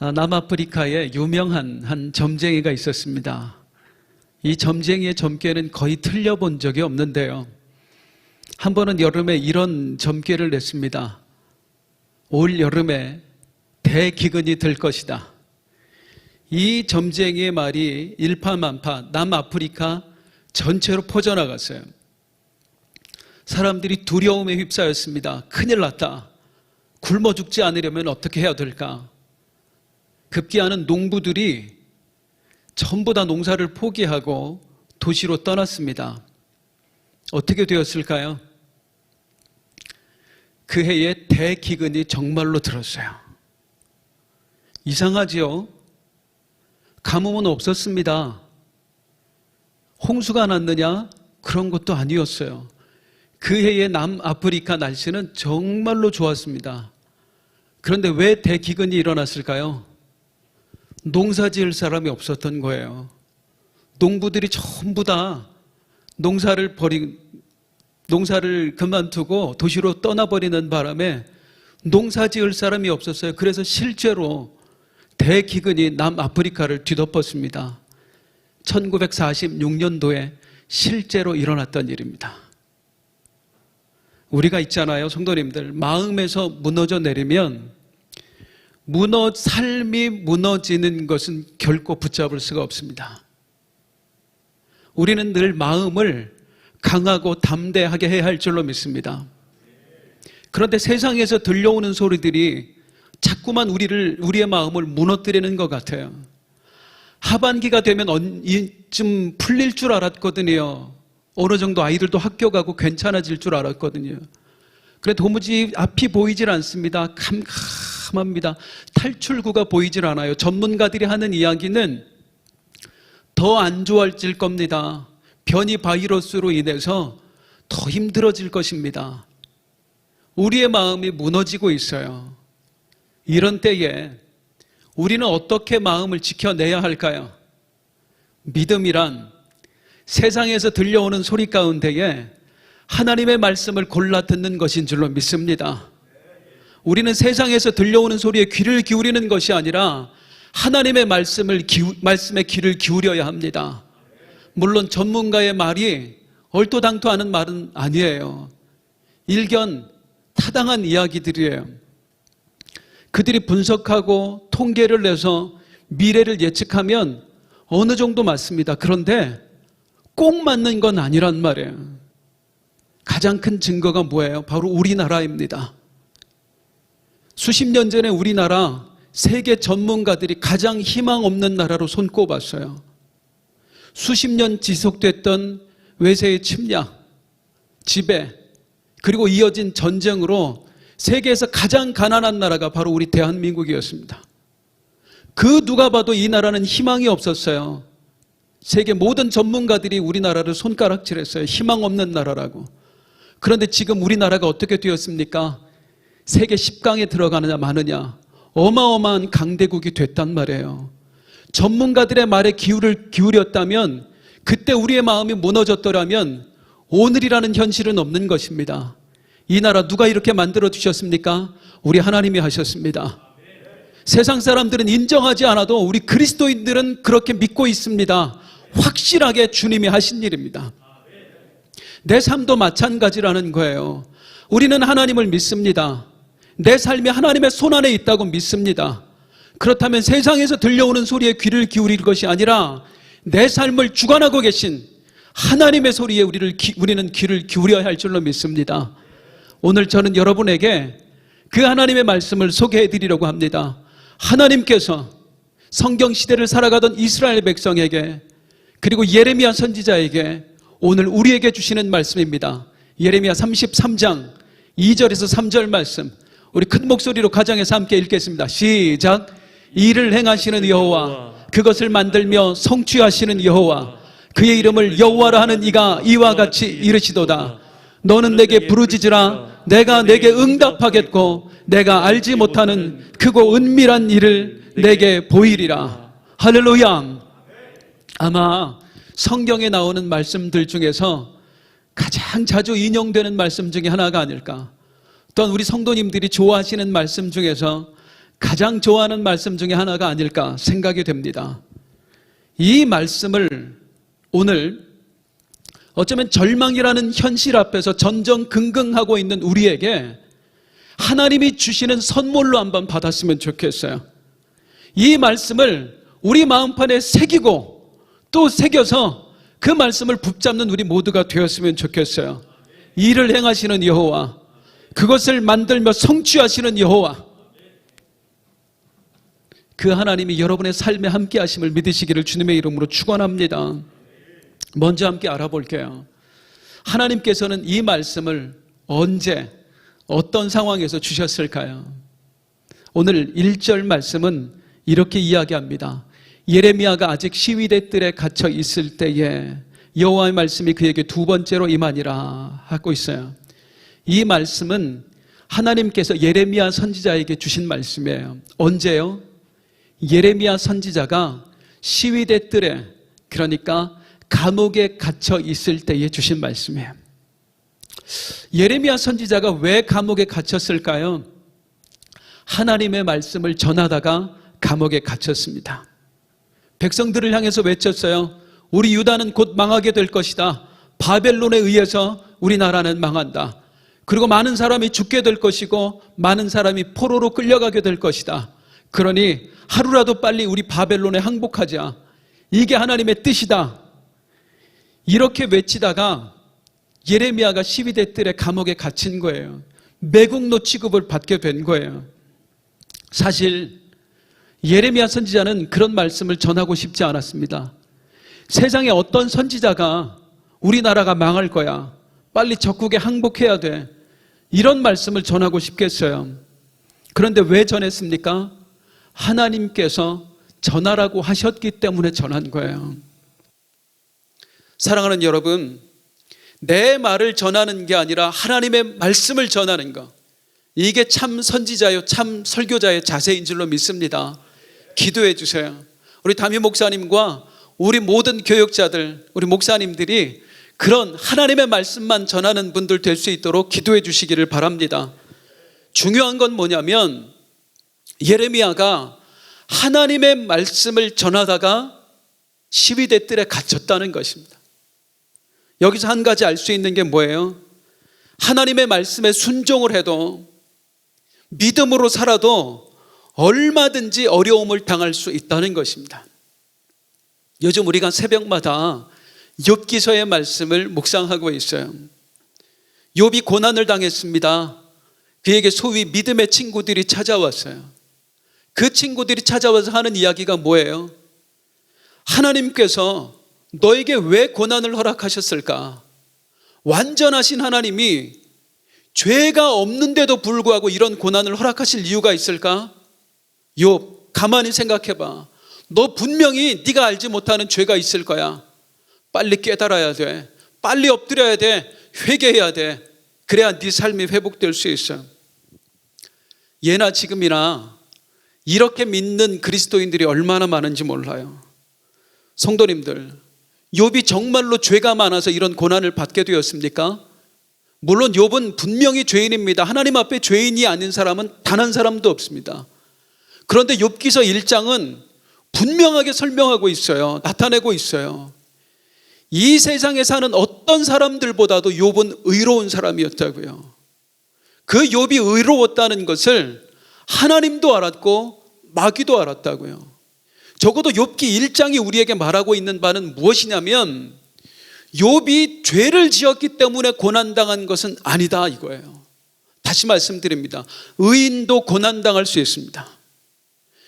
남아프리카에 유명한 한 점쟁이가 있었습니다. 이 점쟁이의 점괘는 거의 틀려본 적이 없는데요. 한 번은 여름에 이런 점괘를 냈습니다. 올 여름에 대기근이 들 것이다. 이 점쟁이의 말이 일파만파 남아프리카 전체로 퍼져나갔어요. 사람들이 두려움에 휩싸였습니다. 큰일 났다. 굶어 죽지 않으려면 어떻게 해야 될까? 급기야는 농부들이 전부 다 농사를 포기하고 도시로 떠났습니다. 어떻게 되었을까요? 그 해에 대기근이 정말로 들었어요. 이상하지요? 가뭄은 없었습니다. 홍수가 났느냐? 그런 것도 아니었어요. 그 해의 남아프리카 날씨는 정말로 좋았습니다. 그런데 왜 대기근이 일어났을까요? 농사 지을 사람이 없었던 거예요. 농부들이 전부 다 농사를 그만두고 도시로 떠나버리는 바람에 농사 지을 사람이 없었어요. 그래서 실제로 대기근이 남아프리카를 뒤덮었습니다. 1946년도에 실제로 일어났던 일입니다. 우리가 있잖아요, 성도님들. 마음에서 무너져 내리면 삶이 무너지는 것은 결코 붙잡을 수가 없습니다. 우리는 늘 마음을 강하고 담대하게 해야 할 줄로 믿습니다. 그런데 세상에서 들려오는 소리들이 자꾸만 우리의 마음을 무너뜨리는 것 같아요. 하반기가 되면 이쯤 풀릴 줄 알았거든요. 어느 정도 아이들도 학교 가고 괜찮아질 줄 알았거든요. 그런데 도무지 앞이 보이질 않습니다. 캄캄합니다. 탈출구가 보이질 않아요. 전문가들이 하는 이야기는 더 안 좋아질 겁니다. 변이 바이러스로 인해서 더 힘들어질 것입니다. 우리의 마음이 무너지고 있어요. 이런 때에 우리는 어떻게 마음을 지켜내야 할까요? 믿음이란 세상에서 들려오는 소리 가운데에 하나님의 말씀을 골라 듣는 것인 줄로 믿습니다. 우리는 세상에서 들려오는 소리에 귀를 기울이는 것이 아니라 하나님의 말씀에 귀를 기울여야 합니다. 물론 전문가의 말이 얼토당토하는 말은 아니에요. 일견 타당한 이야기들이에요. 그들이 분석하고 통계를 내서 미래를 예측하면 어느 정도 맞습니다. 그런데 꼭 맞는 건 아니란 말이에요. 가장 큰 증거가 뭐예요? 바로 우리나라입니다. 수십 년 전에 우리나라 세계 전문가들이 가장 희망 없는 나라로 손꼽았어요. 수십 년 지속됐던 외세의 침략, 지배, 그리고 이어진 전쟁으로 세계에서 가장 가난한 나라가 바로 우리 대한민국이었습니다. 그 누가 봐도 이 나라는 희망이 없었어요. 세계 모든 전문가들이 우리나라를 손가락질했어요. 희망 없는 나라라고. 그런데 지금 우리나라가 어떻게 되었습니까? 세계 10강에 들어가느냐 마느냐 어마어마한 강대국이 됐단 말이에요. 전문가들의 말에 기울였다면, 그때 우리의 마음이 무너졌더라면 오늘이라는 현실은 없는 것입니다. 이 나라 누가 이렇게 만들어 주셨습니까? 우리 하나님이 하셨습니다. 세상 사람들은 인정하지 않아도 우리 그리스도인들은 그렇게 믿고 있습니다. 확실하게 주님이 하신 일입니다. 내 삶도 마찬가지라는 거예요. 우리는 하나님을 믿습니다. 내 삶이 하나님의 손안에 있다고 믿습니다. 그렇다면 세상에서 들려오는 소리에 귀를 기울일 것이 아니라 내 삶을 주관하고 계신 하나님의 소리에 우리는 귀를 기울여야 할 줄로 믿습니다. 오늘 저는 여러분에게 그 하나님의 말씀을 소개해 드리려고 합니다. 하나님께서 성경 시대를 살아가던 이스라엘 백성에게, 그리고 예레미야 선지자에게 오늘 우리에게 주시는 말씀입니다. 예레미야 33장 2절에서 3절 말씀, 우리 큰 목소리로 가정에서 함께 읽겠습니다. 시작. 이를 행하시는 여호와, 그것을 만들며 성취하시는 여호와, 그의 이름을 여호와라 하는 이가 이와 같이 이르시도다. 너는 내게 부르짖으라. 내가 내게 응답하겠고 내가 알지 못하는 크고 은밀한 일을 내게 보이리라. 할렐루야. 아마 성경에 나오는 말씀들 중에서 가장 자주 인용되는 말씀 중에 하나가 아닐까. 또한 우리 성도님들이 좋아하시는 말씀 중에서 가장 좋아하는 말씀 중에 하나가 아닐까 생각이 됩니다. 이 말씀을 오늘 어쩌면 절망이라는 현실 앞에서 전전긍긍하고 있는 우리에게 하나님이 주시는 선물로 한번 받았으면 좋겠어요. 이 말씀을 우리 마음판에 새기고 또 새겨서 그 말씀을 붙잡는 우리 모두가 되었으면 좋겠어요. 일을 행하시는 여호와, 그것을 만들며 성취하시는 여호와, 그 하나님이 여러분의 삶에 함께 하심을 믿으시기를 주님의 이름으로 축원합니다. 먼저 함께 알아볼게요. 하나님께서는 이 말씀을 언제 어떤 상황에서 주셨을까요? 오늘 1절 말씀은 이렇게 이야기합니다. 예레미야가 아직 시위대 뜰에 갇혀 있을 때에 여호와의 말씀이 그에게 두 번째로 임하니라 하고 있어요. 이 말씀은 하나님께서 예레미야 선지자에게 주신 말씀이에요. 언제요? 예레미야 선지자가 시위대 뜰에, 그러니까 감옥에 갇혀 있을 때에 주신 말씀이에요. 예레미야 선지자가 왜 감옥에 갇혔을까요? 하나님의 말씀을 전하다가 감옥에 갇혔습니다. 백성들을 향해서 외쳤어요. 우리 유다는 곧 망하게 될 것이다. 바벨론에 의해서 우리나라는 망한다. 그리고 많은 사람이 죽게 될 것이고 많은 사람이 포로로 끌려가게 될 것이다. 그러니 하루라도 빨리 우리 바벨론에 항복하자. 이게 하나님의 뜻이다. 이렇게 외치다가 예레미야가 시위대 뜰에 감옥에 갇힌 거예요. 매국노 취급을 받게 된 거예요. 사실 예레미야 선지자는 그런 말씀을 전하고 싶지 않았습니다. 세상에 어떤 선지자가 우리나라가 망할 거야, 빨리 적국에 항복해야 돼, 이런 말씀을 전하고 싶겠어요. 그런데 왜 전했습니까? 하나님께서 전하라고 하셨기 때문에 전한 거예요. 사랑하는 여러분, 내 말을 전하는 게 아니라 하나님의 말씀을 전하는 것, 이게 참 선지자요 참 설교자의 자세인 줄로 믿습니다. 기도해 주세요. 우리 담임 목사님과 우리 모든 교역자들, 우리 목사님들이 그런 하나님의 말씀만 전하는 분들 될 수 있도록 기도해 주시기를 바랍니다. 중요한 건 뭐냐면 예레미야가 하나님의 말씀을 전하다가 시위대 뜰에 갇혔다는 것입니다. 여기서 한 가지 알 수 있는 게 뭐예요? 하나님의 말씀에 순종을 해도, 믿음으로 살아도 얼마든지 어려움을 당할 수 있다는 것입니다. 요즘 우리가 새벽마다 욥기서의 말씀을 묵상하고 있어요. 욥이 고난을 당했습니다. 그에게 소위 믿음의 친구들이 찾아왔어요. 그 친구들이 찾아와서 하는 이야기가 뭐예요? 하나님께서 너에게 왜 고난을 허락하셨을까? 완전하신 하나님이 죄가 없는데도 불구하고 이런 고난을 허락하실 이유가 있을까? 욥, 가만히 생각해봐. 너 분명히 네가 알지 못하는 죄가 있을 거야. 빨리 깨달아야 돼. 빨리 엎드려야 돼. 회개해야 돼. 그래야 네 삶이 회복될 수 있어. 예나 지금이나 이렇게 믿는 그리스도인들이 얼마나 많은지 몰라요. 성도님들, 욥이 정말로 죄가 많아서 이런 고난을 받게 되었습니까? 물론 욥은 분명히 죄인입니다. 하나님 앞에 죄인이 아닌 사람은 단 한 사람도 없습니다. 그런데 욥기서 1장은 분명하게 설명하고 있어요. 나타내고 있어요. 이 세상에 사는 어떤 사람들보다도 욥은 의로운 사람이었다고요. 그 욥이 의로웠다는 것을 하나님도 알았고 마귀도 알았다고요. 적어도 욥기 1장이 우리에게 말하고 있는 바는 무엇이냐면 욥이 죄를 지었기 때문에 고난당한 것은 아니다 이거예요. 다시 말씀드립니다. 의인도 고난당할 수 있습니다.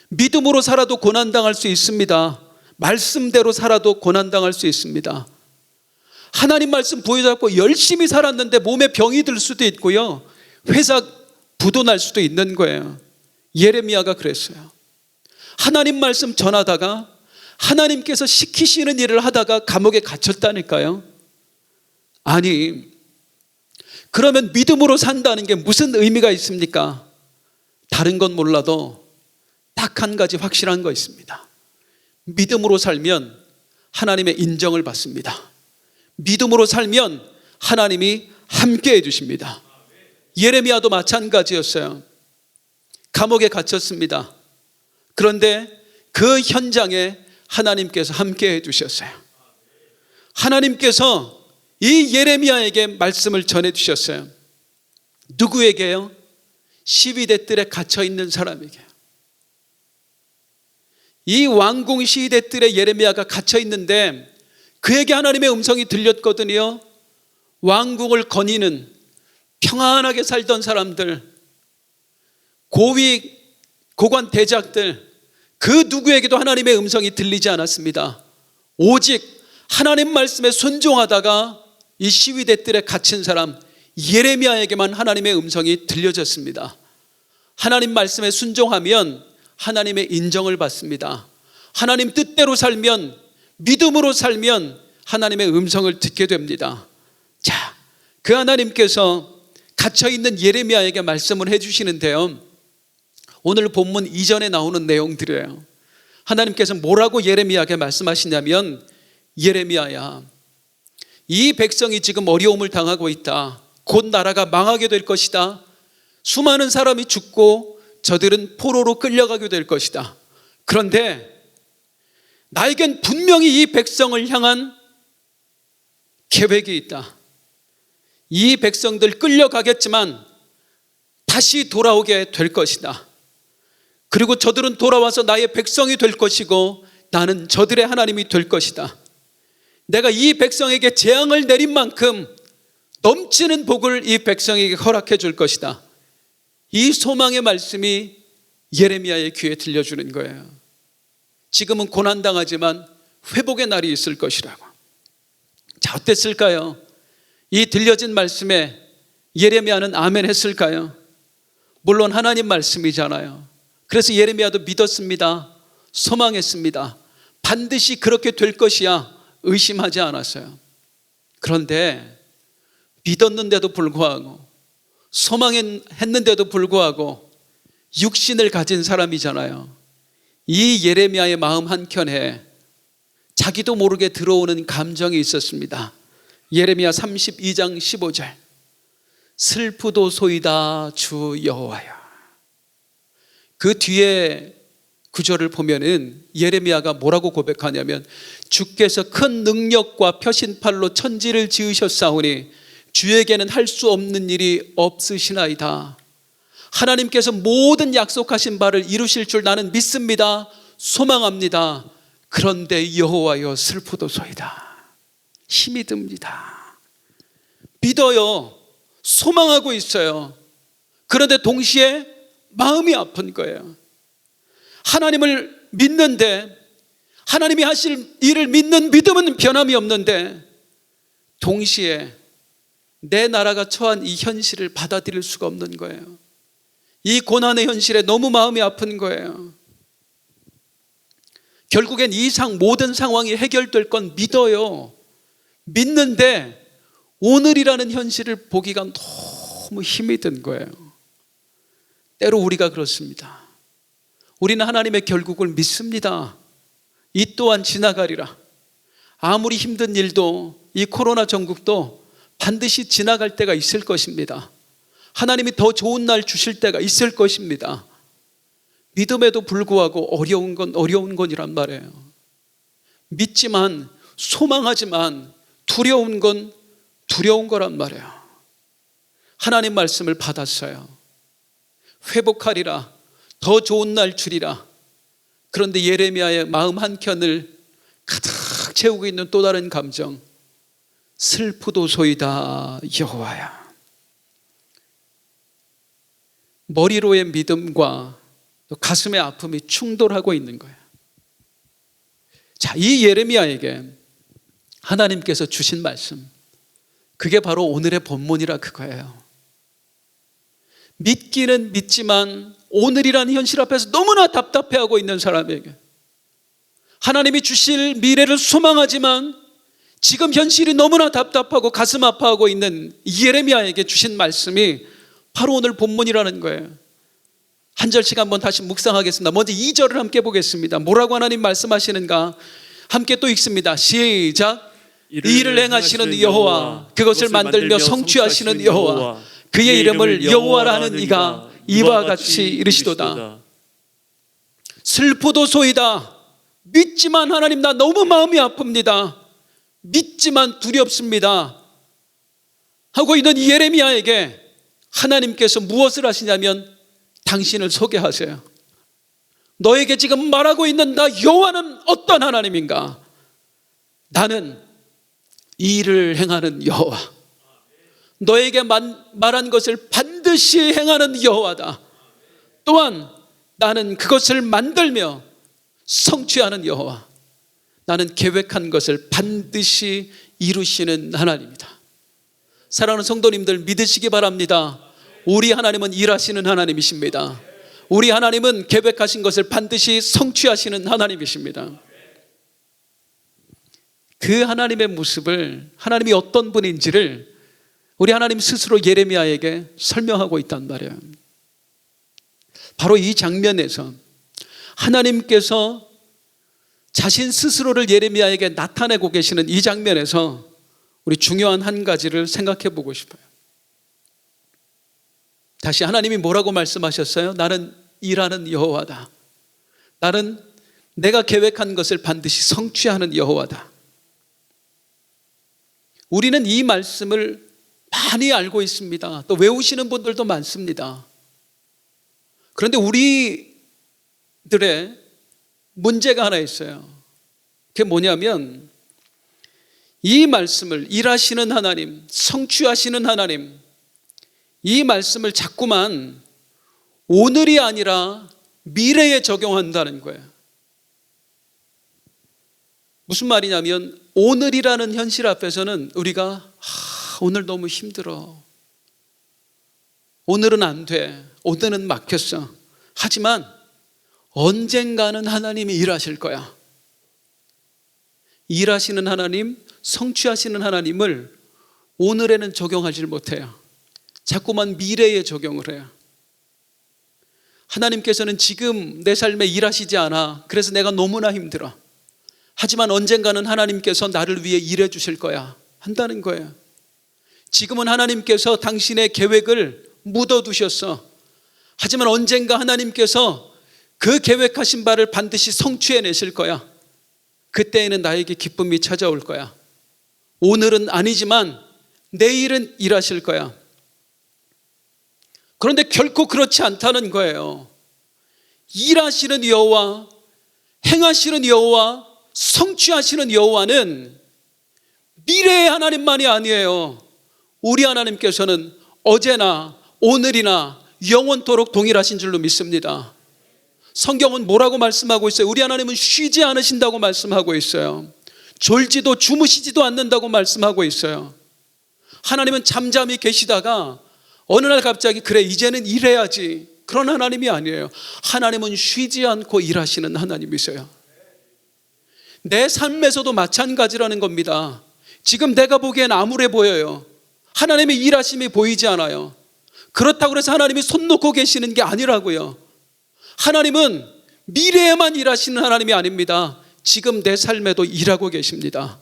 믿음으로 살아도 고난당할 수 있습니다. 말씀대로 살아도 고난당할 수 있습니다. 하나님 말씀 보여잡고 열심히 살았는데 몸에 병이 들 수도 있고요, 회사 부도 날 수도 있는 거예요. 예레미야가 그랬어요. 하나님 말씀 전하다가 하나님께서 시키시는 일을 하다가 감옥에 갇혔다니까요. 아니, 그러면 믿음으로 산다는 게 무슨 의미가 있습니까? 다른 건 몰라도 딱 한 가지 확실한 거 있습니다. 믿음으로 살면 하나님의 인정을 받습니다. 믿음으로 살면 하나님이 함께 해주십니다. 예레미야도 마찬가지였어요. 감옥에 갇혔습니다. 그런데 그 현장에 하나님께서 함께 해주셨어요. 하나님께서 이 예레미야에게 말씀을 전해주셨어요. 누구에게요? 시위대 뜰에 갇혀있는 사람에게요. 이 왕궁 시위대 뜰에 예레미야가 갇혀있는데 그에게 하나님의 음성이 들렸거든요. 왕궁을 거니는 평안하게 살던 사람들, 고위 고관 대작들, 그 누구에게도 하나님의 음성이 들리지 않았습니다. 오직 하나님 말씀에 순종하다가 이 시위대 뜰에 갇힌 사람 예레미야에게만 하나님의 음성이 들려졌습니다. 하나님 말씀에 순종하면 하나님의 인정을 받습니다. 하나님 뜻대로 살면, 믿음으로 살면 하나님의 음성을 듣게 됩니다. 자, 그 하나님께서 갇혀있는 예레미야에게 말씀을 해주시는데요, 오늘 본문 이전에 나오는 내용들이에요. 하나님께서 뭐라고 예레미야에게 말씀하시냐면, 예레미야야, 이 백성이 지금 어려움을 당하고 있다. 곧 나라가 망하게 될 것이다. 수많은 사람이 죽고 저들은 포로로 끌려가게 될 것이다. 그런데 나에겐 분명히 이 백성을 향한 계획이 있다. 이 백성들 끌려가겠지만 다시 돌아오게 될 것이다. 그리고 저들은 돌아와서 나의 백성이 될 것이고 나는 저들의 하나님이 될 것이다. 내가 이 백성에게 재앙을 내린 만큼 넘치는 복을 이 백성에게 허락해 줄 것이다. 이 소망의 말씀이 예레미야의 귀에 들려주는 거예요. 지금은 고난당하지만 회복의 날이 있을 것이라고. 자, 어땠을까요? 이 들려진 말씀에 예레미야는 아멘 했을까요? 물론 하나님 말씀이잖아요. 그래서 예레미야도 믿었습니다. 소망했습니다. 반드시 그렇게 될 것이야 의심하지 않았어요. 그런데 믿었는데도 불구하고, 소망했는데도 불구하고 육신을 가진 사람이잖아요. 이 예레미야의 마음 한켠에 자기도 모르게 들어오는 감정이 있었습니다. 예레미야 32장 15절, 슬프도소이다 주 여호와여. 그 뒤에 구절을 보면은 예레미야가 뭐라고 고백하냐면, 주께서 큰 능력과 표신팔로 천지를 지으셨사오니 주에게는 할 수 없는 일이 없으시나이다. 하나님께서 모든 약속하신 바를 이루실 줄 나는 믿습니다. 소망합니다. 그런데 여호와여 슬프도소이다. 힘이 듭니다. 믿어요. 소망하고 있어요. 그런데 동시에 마음이 아픈 거예요. 하나님을 믿는데, 하나님이 하실 일을 믿는 믿음은 변함이 없는데, 동시에 내 나라가 처한 이 현실을 받아들일 수가 없는 거예요. 이 고난의 현실에 너무 마음이 아픈 거예요. 결국엔 이 모든 상황이 해결될 건 믿어요. 믿는데 오늘이라는 현실을 보기가 너무 힘이 든 거예요. 때로 우리가 그렇습니다. 우리는 하나님의 결국을 믿습니다. 이 또한 지나가리라. 아무리 힘든 일도, 이 코로나 전국도 반드시 지나갈 때가 있을 것입니다. 하나님이 더 좋은 날 주실 때가 있을 것입니다. 믿음에도 불구하고 어려운 건 어려운 건이란 말이에요. 믿지만, 소망하지만 두려운 건 두려운 거란 말이에요. 하나님 말씀을 받았어요. 회복하리라. 더 좋은 날 주리라. 그런데 예레미야의 마음 한켠을 가득 채우고 있는 또 다른 감정, 슬프도소이다 여호와야. 머리로의 믿음과 또 가슴의 아픔이 충돌하고 있는 거예요. 자, 이 예레미야에게 하나님께서 주신 말씀, 그게 바로 오늘의 본문이라 그거예요. 믿기는 믿지만 오늘이라는 현실 앞에서 너무나 답답해하고 있는 사람에게, 하나님이 주실 미래를 소망하지만 지금 현실이 너무나 답답하고 가슴 아파하고 있는 예레미야에게 주신 말씀이 바로 오늘 본문이라는 거예요. 한 절씩 한번 다시 묵상하겠습니다. 먼저 2절을 함께 보겠습니다. 뭐라고 하나님 말씀하시는가 함께 또 읽습니다. 시작. 이 일을 행하시는 여호와, 그것을 만들며 성취하시는 여호와, 그의 이름을 여호와라 하는 이가 이와 같이 이르시도다. 슬프도소이다. 믿지만 하나님 나 너무 마음이 아픕니다. 믿지만 두렵습니다. 하고 있는 이 예레미야에게 하나님께서 무엇을 하시냐면 당신을 소개하세요. 너에게 지금 말하고 있는 나 여호와는 어떤 하나님인가? 나는 이 일을 행하는 여호와, 너에게 말한 것을 반드시 행하는 여호와다. 또한 나는 그것을 만들며 성취하는 여호와, 나는 계획한 것을 반드시 이루시는 하나님이다. 사랑하는 성도님들 믿으시기 바랍니다. 우리 하나님은 일하시는 하나님이십니다. 우리 하나님은 계획하신 것을 반드시 성취하시는 하나님이십니다. 그 하나님의 모습을, 하나님이 어떤 분인지를 우리 하나님 스스로 예레미야에게 설명하고 있단 말이에요. 바로 이 장면에서 하나님께서 자신 스스로를 예레미야에게 나타내고 계시는 이 장면에서 우리 중요한 한 가지를 생각해 보고 싶어요. 다시 하나님이 뭐라고 말씀하셨어요? 나는 일하는 여호와다. 나는 내가 계획한 것을 반드시 성취하는 여호와다. 우리는 이 말씀을 많이 알고 있습니다. 또 외우시는 분들도 많습니다. 그런데 우리들의 문제가 하나 있어요. 그게 뭐냐면 이 말씀을, 일하시는 하나님, 성취하시는 하나님, 이 말씀을 자꾸만 오늘이 아니라 미래에 적용한다는 거예요. 무슨 말이냐면 오늘이라는 현실 앞에서는 우리가 오늘 너무 힘들어, 오늘은 안 돼, 오늘은 막혔어. 하지만 언젠가는 하나님이 일하실 거야. 일하시는 하나님, 성취하시는 하나님을 오늘에는 적용하지 못해요. 자꾸만 미래에 적용을 해요. 하나님께서는 지금 내 삶에 일하시지 않아. 그래서 내가 너무나 힘들어. 하지만 언젠가는 하나님께서 나를 위해 일해 주실 거야 한다는 거예요. 지금은 하나님께서 당신의 계획을 묻어두셨어. 하지만 언젠가 하나님께서 그 계획하신 바를 반드시 성취해내실 거야. 그때에는 나에게 기쁨이 찾아올 거야. 오늘은 아니지만 내일은 일하실 거야. 그런데 결코 그렇지 않다는 거예요. 일하시는 여호와, 행하시는 여호와, 성취하시는 여호와는 미래의 하나님만이 아니에요. 우리 하나님께서는 어제나 오늘이나 영원토록 동일하신 줄로 믿습니다. 성경은 뭐라고 말씀하고 있어요? 우리 하나님은 쉬지 않으신다고 말씀하고 있어요. 졸지도 주무시지도 않는다고 말씀하고 있어요. 하나님은 잠잠히 계시다가 어느 날 갑자기 그래 이제는 일해야지, 그런 하나님이 아니에요. 하나님은 쉬지 않고 일하시는 하나님이세요. 내 삶에서도 마찬가지라는 겁니다. 지금 내가 보기엔 암울해 보여요. 하나님의 일하심이 보이지 않아요. 그렇다고 해서 하나님이 손 놓고 계시는 게 아니라고요. 하나님은 미래에만 일하시는 하나님이 아닙니다. 지금 내 삶에도 일하고 계십니다.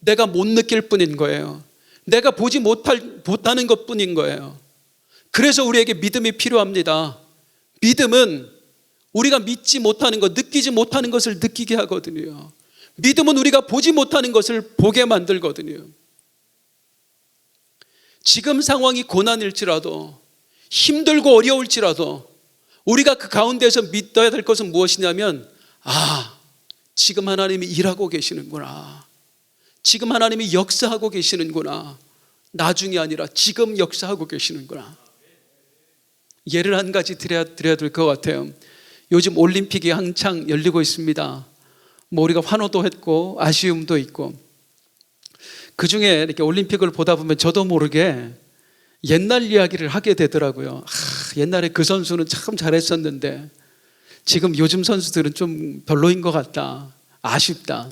내가 못 느낄 뿐인 거예요. 내가 보지 못하는 것 뿐인 거예요. 그래서 우리에게 믿음이 필요합니다. 믿음은 우리가 믿지 못하는 것, 느끼지 못하는 것을 느끼게 하거든요. 믿음은 우리가 보지 못하는 것을 보게 만들거든요. 지금 상황이 고난일지라도, 힘들고 어려울지라도 우리가 그 가운데서 믿어야 될 것은 무엇이냐면, 지금 하나님이 일하고 계시는구나, 지금 하나님이 역사하고 계시는구나, 나중이 아니라 지금 역사하고 계시는구나. 예를 한 가지 드려야 될 것 같아요. 요즘 올림픽이 한창 열리고 있습니다. 우리가 환호도 했고 아쉬움도 있고, 그 중에 이렇게 올림픽을 보다 보면 저도 모르게 옛날 이야기를 하게 되더라고요. 옛날에 그 선수는 참 잘했었는데 지금 요즘 선수들은 좀 별로인 것 같다, 아쉽다.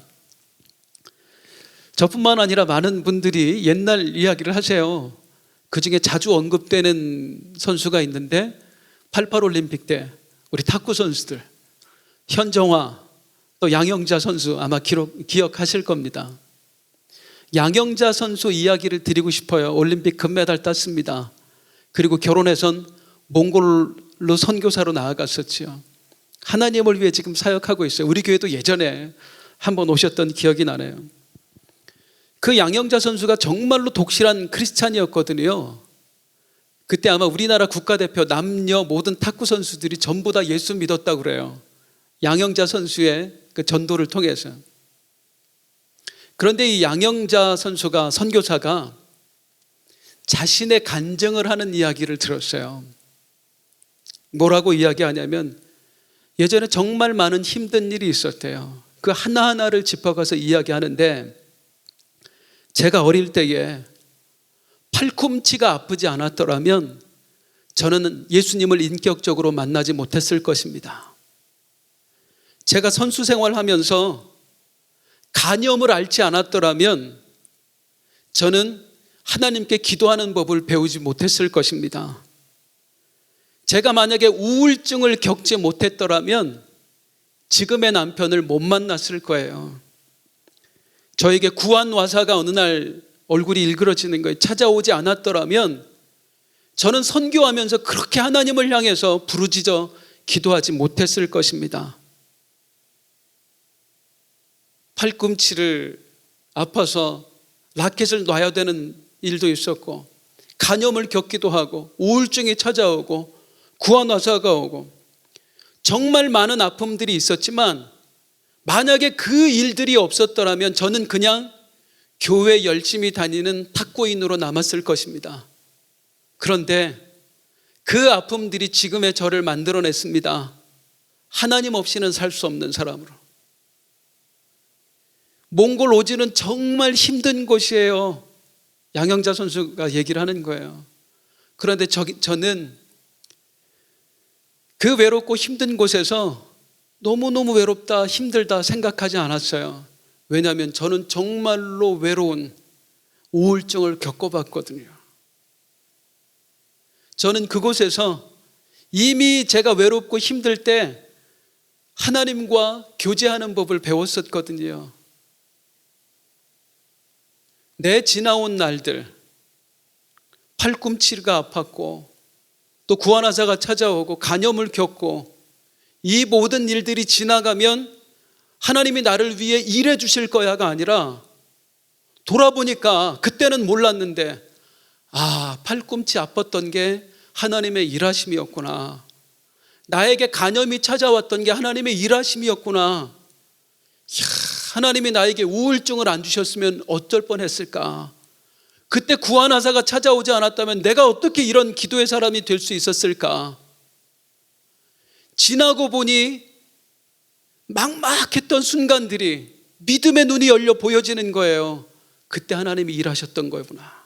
저뿐만 아니라 많은 분들이 옛날 이야기를 하세요. 그 중에 자주 언급되는 선수가 있는데 88 올림픽 때 우리 탁구 선수들, 현정화, 또 양영자 선수 아마 기억하실 겁니다. 양영자 선수 이야기를 드리고 싶어요. 올림픽 금메달 땄습니다. 그리고 결혼해선 몽골로 선교사로 나아갔었지요. 하나님을 위해 지금 사역하고 있어요. 우리 교회도 예전에 한번 오셨던 기억이 나네요. 그 양영자 선수가 정말로 독실한 크리스찬이었거든요. 그때 아마 우리나라 국가대표 남녀 모든 탁구 선수들이 전부 다 예수 믿었다고 그래요. 양영자 선수의 그 전도를 통해서. 그런데 이 양영자 선수가, 선교사가 자신의 간증을 하는 이야기를 들었어요. 뭐라고 이야기하냐면 예전에 정말 많은 힘든 일이 있었대요. 그 하나하나를 짚어가서 이야기하는데, 제가 어릴 때에 팔꿈치가 아프지 않았더라면 저는 예수님을 인격적으로 만나지 못했을 것입니다. 제가 선수 생활하면서 간염을 앓지 않았더라면 저는 하나님께 기도하는 법을 배우지 못했을 것입니다. 제가 만약에 우울증을 겪지 못했더라면 지금의 남편을 못 만났을 거예요. 저에게 구안와사가 어느 날 얼굴이 일그러지는 거예요. 찾아오지 않았더라면 저는 선교하면서 그렇게 하나님을 향해서 부르짖어 기도하지 못했을 것입니다. 팔꿈치를 아파서 라켓을 놔야 되는 일도 있었고, 간염을 겪기도 하고, 우울증이 찾아오고, 구안화사가 오고, 정말 많은 아픔들이 있었지만 만약에 그 일들이 없었더라면 저는 그냥 교회 열심히 다니는 탁구인으로 남았을 것입니다. 그런데 그 아픔들이 지금의 저를 만들어냈습니다. 하나님 없이는 살 수 없는 사람으로. 몽골 오지는 정말 힘든 곳이에요. 양영자 선수가 얘기를 하는 거예요. 그런데 저는 그 외롭고 힘든 곳에서 너무너무 외롭다, 힘들다 생각하지 않았어요. 왜냐하면 저는 정말로 외로운 우울증을 겪어봤거든요. 저는 그곳에서 이미 제가 외롭고 힘들 때 하나님과 교제하는 법을 배웠었거든요. 내 지나온 날들, 팔꿈치가 아팠고 또 구안화사가 찾아오고 간염을 겪고, 이 모든 일들이 지나가면 하나님이 나를 위해 일해 주실 거야가 아니라, 돌아보니까 그때는 몰랐는데 팔꿈치 아팠던 게 하나님의 일하심이었구나. 나에게 간염이 찾아왔던 게 하나님의 일하심이었구나. 하나님이 나에게 우울증을 안 주셨으면 어쩔 뻔했을까. 그때 구안화사가 찾아오지 않았다면 내가 어떻게 이런 기도의 사람이 될 수 있었을까. 지나고 보니 막막했던 순간들이 믿음의 눈이 열려 보여지는 거예요. 그때 하나님이 일하셨던 거구나.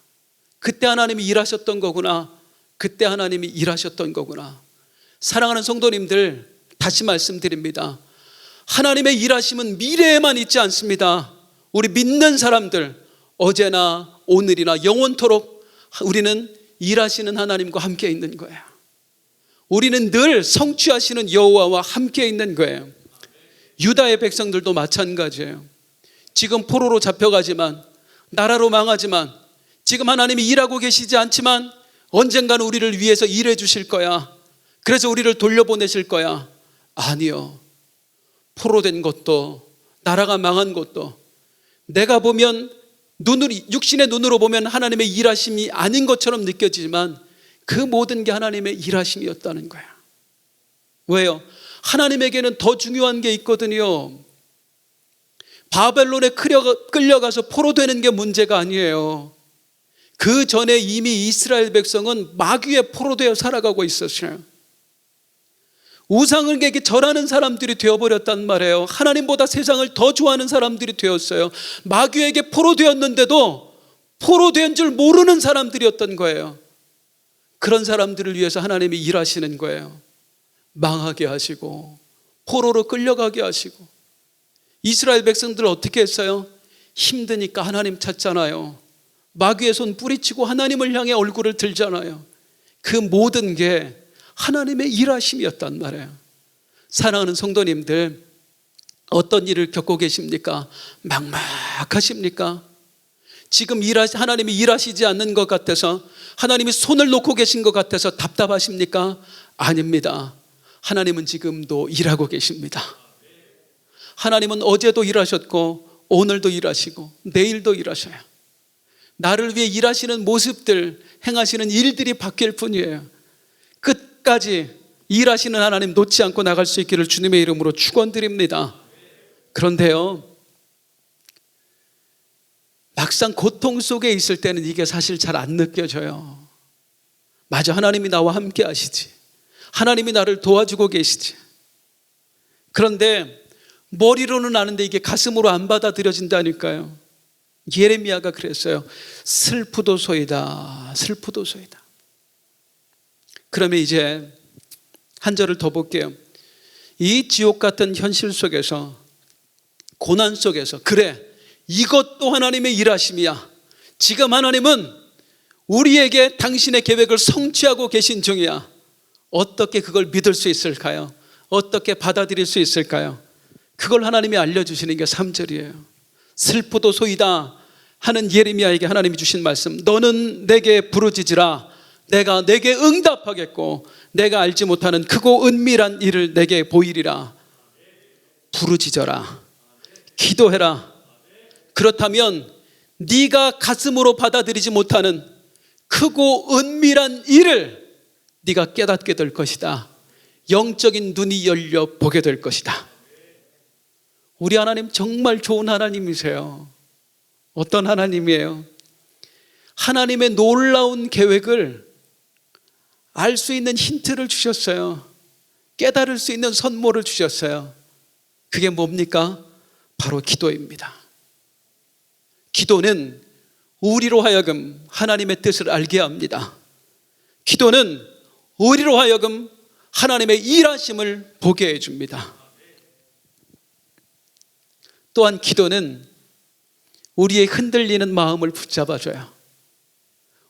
그때 하나님이 일하셨던 거구나. 그때 하나님이 일하셨던 거구나. 사랑하는 성도님들, 다시 말씀드립니다. 하나님의 일하심은 미래에만 있지 않습니다. 우리 믿는 사람들, 어제나 오늘이나 영원토록 우리는 일하시는 하나님과 함께 있는 거예요. 우리는 늘 성취하시는 여호와와 함께 있는 거예요. 유다의 백성들도 마찬가지예요. 지금 포로로 잡혀가지만, 나라로 망하지만, 지금 하나님이 일하고 계시지 않지만 언젠가는 우리를 위해서 일해 주실 거야. 그래서 우리를 돌려보내실 거야. 아니요. 포로된 것도, 나라가 망한 것도 내가 보면 육신의 눈으로 보면 하나님의 일하심이 아닌 것처럼 느껴지지만 그 모든 게 하나님의 일하심이었다는 거야. 왜요? 하나님에게는 더 중요한 게 있거든요. 바벨론에 끌려가서 포로되는 게 문제가 아니에요. 그 전에 이미 이스라엘 백성은 마귀에 포로되어 살아가고 있었어요. 우상에게 절하는 사람들이 되어버렸단 말이에요. 하나님보다 세상을 더 좋아하는 사람들이 되었어요. 마귀에게 포로되었는데도 포로된 줄 모르는 사람들이었던 거예요. 그런 사람들을 위해서 하나님이 일하시는 거예요. 망하게 하시고 포로로 끌려가게 하시고. 이스라엘 백성들은 어떻게 했어요? 힘드니까 하나님 찾잖아요. 마귀의 손 뿌리치고 하나님을 향해 얼굴을 들잖아요. 그 모든 게 하나님의 일하심이었단 말이에요. 사랑하는 성도님들, 어떤 일을 겪고 계십니까? 막막하십니까? 지금 하나님이 일하시지 않는 것 같아서, 하나님이 손을 놓고 계신 것 같아서 답답하십니까? 아닙니다. 하나님은 지금도 일하고 계십니다. 하나님은 어제도 일하셨고 오늘도 일하시고 내일도 일하셔요. 나를 위해 일하시는 모습들, 행하시는 일들이 바뀔 뿐이에요. 끝까지 일하시는 하나님 놓지 않고 나갈 수 있기를 주님의 이름으로 축원드립니다. 그런데요, 막상 고통 속에 있을 때는 이게 사실 잘 안 느껴져요. 맞아, 하나님이 나와 함께 하시지, 하나님이 나를 도와주고 계시지. 그런데 머리로는 아는데 이게 가슴으로 안 받아들여진다니까요. 예레미야가 그랬어요. 슬프도소이다, 슬프도소이다. 그러면 이제 한 절을 더 볼게요. 이 지옥 같은 현실 속에서, 고난 속에서, 그래, 이것도 하나님의 일하심이야. 지금 하나님은 우리에게 당신의 계획을 성취하고 계신 중이야. 어떻게 그걸 믿을 수 있을까요? 어떻게 받아들일 수 있을까요? 그걸 하나님이 알려주시는 게 3절이에요. 슬프도소이다 하는 예레미야에게 하나님이 주신 말씀, 너는 내게 부르짖으라. 내가 내게 응답하겠고 내가 알지 못하는 크고 은밀한 일을 내게 보이리라. 부르짖어라, 기도해라. 그렇다면 네가 가슴으로 받아들이지 못하는 크고 은밀한 일을 네가 깨닫게 될 것이다. 영적인 눈이 열려 보게 될 것이다. 우리 하나님 정말 좋은 하나님이세요. 어떤 하나님이에요? 하나님의 놀라운 계획을 알 수 있는 힌트를 주셨어요. 깨달을 수 있는 선물을 주셨어요. 그게 뭡니까? 바로 기도입니다. 기도는 우리로 하여금 하나님의 뜻을 알게 합니다. 기도는 우리로 하여금 하나님의 일하심을 보게 해줍니다. 또한 기도는 우리의 흔들리는 마음을 붙잡아줘요.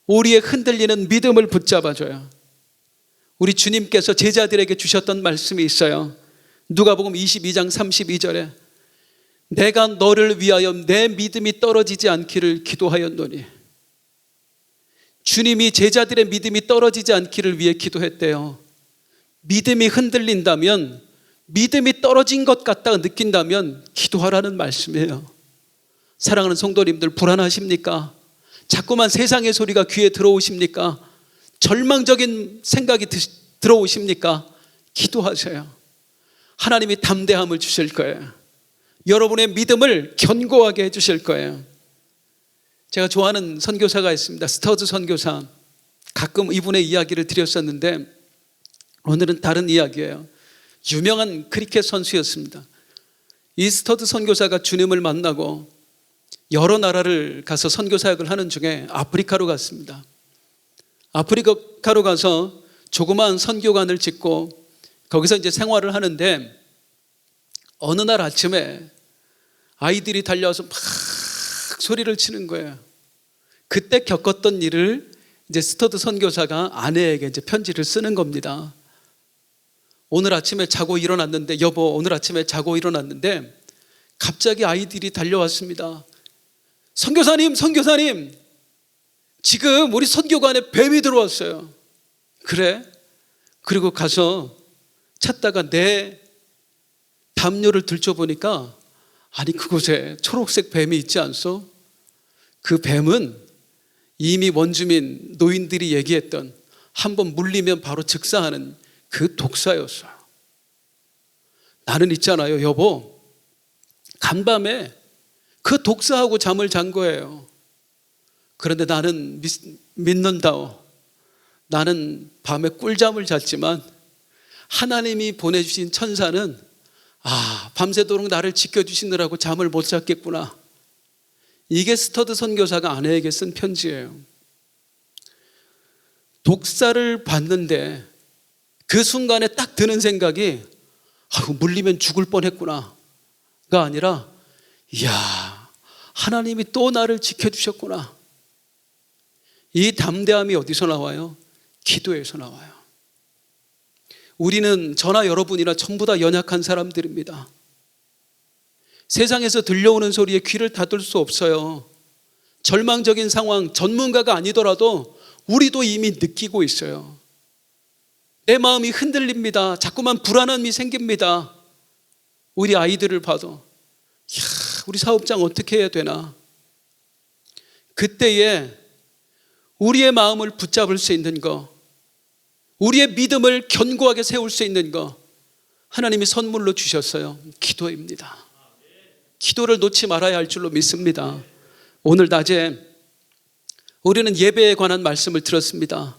우리의 흔들리는 믿음을 붙잡아줘요. 우리 주님께서 제자들에게 주셨던 말씀이 있어요. 누가복음 22장 32절에 내가 너를 위하여 내 믿음이 떨어지지 않기를 기도하였노니. 주님이 제자들의 믿음이 떨어지지 않기를 위해 기도했대요. 믿음이 흔들린다면, 믿음이 떨어진 것 같다 느낀다면 기도하라는 말씀이에요. 사랑하는 성도님들, 불안하십니까? 자꾸만 세상의 소리가 귀에 들어오십니까? 절망적인 생각이 들어오십니까? 기도하세요. 하나님이 담대함을 주실 거예요. 여러분의 믿음을 견고하게 해주실 거예요. 제가 좋아하는 선교사가 있습니다. 스터드 선교사. 가끔 이분의 이야기를 드렸었는데 오늘은 다른 이야기예요. 유명한 크리켓 선수였습니다. 이 스터드 선교사가 주님을 만나고 여러 나라를 가서 선교 사역을 하는 중에 아프리카로 갔습니다. 아프리카로 가서 조그마한 선교관을 짓고 거기서 이제 생활을 하는데 어느 날 아침에 아이들이 달려와서 막 소리를 치는 거예요. 그때 겪었던 일을 이제 스터드 선교사가 아내에게 이제 편지를 쓰는 겁니다. 오늘 아침에 자고 일어났는데, 여보, 오늘 아침에 자고 일어났는데 갑자기 아이들이 달려왔습니다. 선교사님, 선교사님, 지금 우리 선교관에 뱀이 들어왔어요. 그래? 그리고 가서 찾다가 내 담요를 들춰보니까 아니 그곳에 초록색 뱀이 있지 않소? 그 뱀은 이미 원주민 노인들이 얘기했던 한번 물리면 바로 즉사하는 그 독사였어요. 나는 있잖아요, 여보, 간밤에 그 독사하고 잠을 잔 거예요. 그런데 나는 믿는다오. 나는 밤에 꿀잠을 잤지만 하나님이 보내주신 천사는 밤새도록 나를 지켜주시느라고 잠을 못 잤겠구나. 이게 스터드 선교사가 아내에게 쓴 편지예요. 독사를 봤는데 그 순간에 딱 드는 생각이 물리면 죽을 뻔했구나가 아니라 이야, 하나님이 또 나를 지켜주셨구나. 이 담대함이 어디서 나와요? 기도에서 나와요. 우리는 저나 여러분이나 전부 다 연약한 사람들입니다. 세상에서 들려오는 소리에 귀를 닫을 수 없어요. 절망적인 상황, 전문가가 아니더라도 우리도 이미 느끼고 있어요. 내 마음이 흔들립니다. 자꾸만 불안함이 생깁니다. 우리 아이들을 봐도 우리 사업장 어떻게 해야 되나? 그때에 우리의 마음을 붙잡을 수 있는 거, 우리의 믿음을 견고하게 세울 수 있는 거 하나님이 선물로 주셨어요. 기도입니다. 기도를 놓지 말아야 할 줄로 믿습니다. 오늘 낮에 우리는 예배에 관한 말씀을 들었습니다.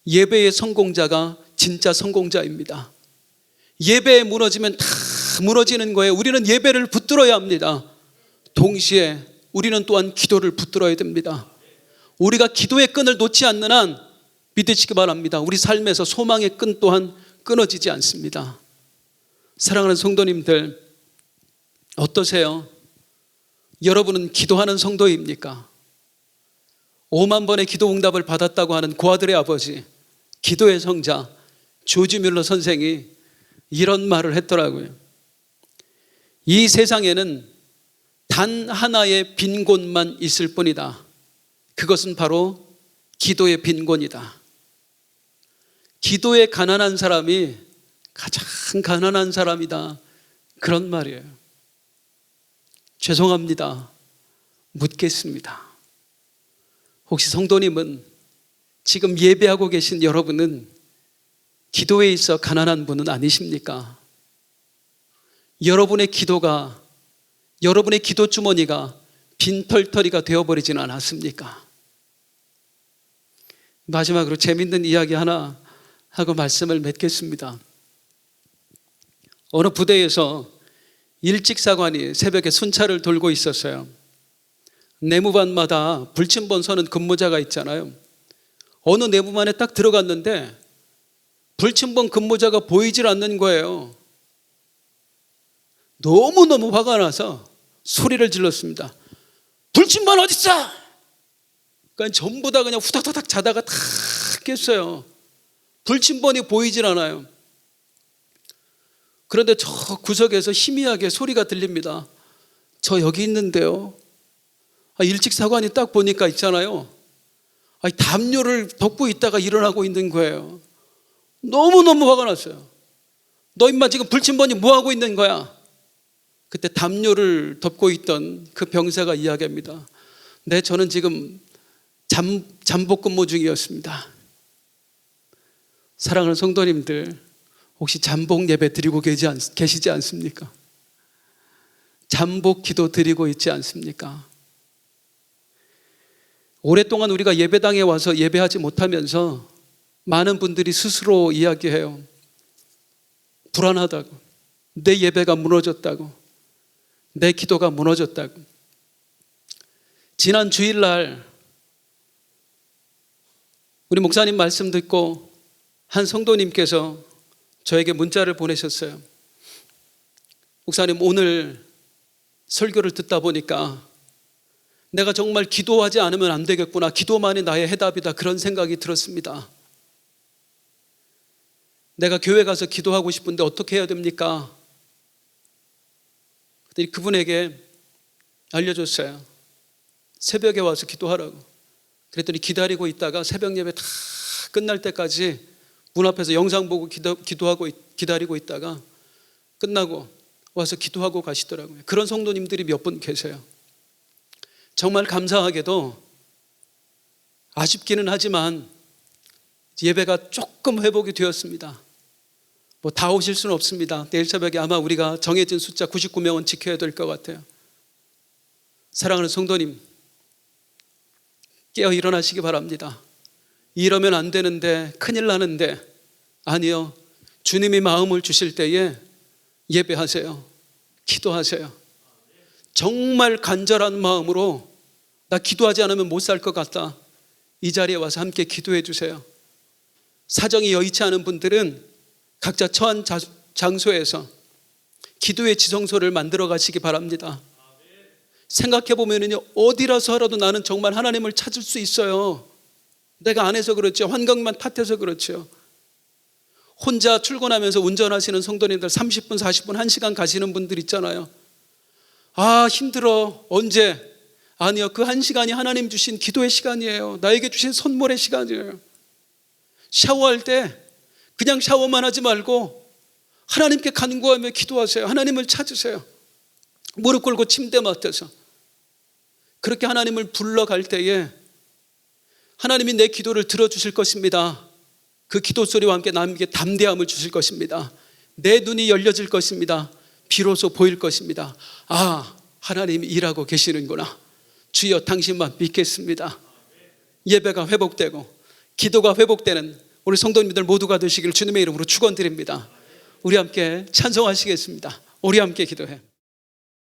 예배의 성공자가 진짜 성공자입니다. 예배에 무너지면 다 무너지는 거예요. 우리는 예배를 붙들어야 합니다. 동시에 우리는 또한 기도를 붙들어야 됩니다. 우리가 기도의 끈을 놓지 않는 한 믿으시기 바랍니다. 우리 삶에서 소망의 끈 또한 끊어지지 않습니다. 사랑하는 성도님들, 어떠세요? 여러분은 기도하는 성도입니까? 5만 번의 기도 응답을 받았다고 하는 고아들의 아버지, 기도의 성자 조지 뮬러 선생이 이런 말을 했더라고요. 이 세상에는 단 하나의 빈곤만 있을 뿐이다. 그것은 바로 기도의 빈곤이다. 기도에 가난한 사람이 가장 가난한 사람이다. 그런 말이에요. 죄송합니다. 묻겠습니다. 혹시 성도님은 지금 예배하고 계신 여러분은 기도에 있어 가난한 분은 아니십니까? 여러분의 기도가, 여러분의 기도 주머니가 빈털터리가 되어버리지는 않았습니까? 마지막으로 재밌는 이야기 하나 하고 말씀을 맺겠습니다. 어느 부대에서 일직사관이 새벽에 순찰을 돌고 있었어요. 내무반마다 불침번 서는 근무자가 있잖아요. 어느 내무반에 딱 들어갔는데 불침번 근무자가 보이질 않는 거예요. 너무너무 화가 나서 소리를 질렀습니다. 불침번 어딨어? 그러니까 전부 다 그냥 후다닥 자다가 다 깼어요. 불침번이 보이질 않아요. 그런데 저 구석에서 희미하게 소리가 들립니다. 저 여기 있는데요. 일직사관이 딱 보니까 있잖아요. 담요를 덮고 있다가 일어나고 있는 거예요. 너무너무 화가 났어요. 너 임마 지금 불침번이 뭐하고 있는 거야? 그때 담요를 덮고 있던 그 병사가 이야기합니다. 네, 저는 지금 잠복 근무 중이었습니다. 사랑하는 성도님들, 혹시 잠복 예배 드리고 계시지 않습니까? 잠복 기도 드리고 있지 않습니까? 오랫동안 우리가 예배당에 와서 예배하지 못하면서 많은 분들이 스스로 이야기해요. 불안하다고, 내 예배가 무너졌다고, 내 기도가 무너졌다고. 지난 주일날 우리 목사님 말씀 듣고 한 성도님께서 저에게 문자를 보내셨어요. 목사님, 오늘 설교를 듣다 보니까 내가 정말 기도하지 않으면 안 되겠구나, 기도만이 나의 해답이다, 그런 생각이 들었습니다. 내가 교회 가서 기도하고 싶은데 어떻게 해야 됩니까? 그랬더니 그분에게 알려줬어요. 새벽에 와서 기도하라고. 그랬더니 기다리고 있다가 새벽 예배 다 끝날 때까지 문 앞에서 영상 보고 기도하고 기다리고 있다가 끝나고 와서 기도하고 가시더라고요. 그런 성도님들이 몇 분 계세요. 정말 감사하게도 아쉽기는 하지만 예배가 조금 회복이 되었습니다. 뭐 다 오실 수는 없습니다. 내일 새벽에 아마 우리가 정해진 숫자 99명은 지켜야 될 것 같아요. 사랑하는 성도님, 깨어 일어나시기 바랍니다. 이러면 안 되는데, 큰일 나는데, 아니요, 주님이 마음을 주실 때에 예배하세요. 기도하세요. 정말 간절한 마음으로 나 기도하지 않으면 못 살 것 같다, 이 자리에 와서 함께 기도해 주세요. 사정이 여의치 않은 분들은 각자 처한 장소에서 기도의 지성소를 만들어 가시기 바랍니다. 생각해 보면요, 어디라서라도 나는 정말 하나님을 찾을 수 있어요. 내가 안 해서 그렇죠. 환경만 탓해서 그렇죠. 혼자 출근하면서 운전하시는 성도님들 30분, 40분, 1시간 가시는 분들 있잖아요. 아, 힘들어. 언제? 아니요, 그 한 시간이 하나님 주신 기도의 시간이에요. 나에게 주신 선물의 시간이에요. 샤워할 때 그냥 샤워만 하지 말고 하나님께 간구하며 기도하세요. 하나님을 찾으세요. 무릎 꿇고 침대 맡아서 그렇게 하나님을 불러갈 때에 하나님이 내 기도를 들어주실 것입니다. 그 기도 소리와 함께 남에게 담대함을 주실 것입니다. 내 눈이 열려질 것입니다. 비로소 보일 것입니다. 아, 하나님이 일하고 계시는구나. 주여 당신만 믿겠습니다. 예배가 회복되고 기도가 회복되는 우리 성도님들 모두가 되시기를 주님의 이름으로 축원드립니다. 우리 함께 찬송하시겠습니다. 우리 함께 기도해.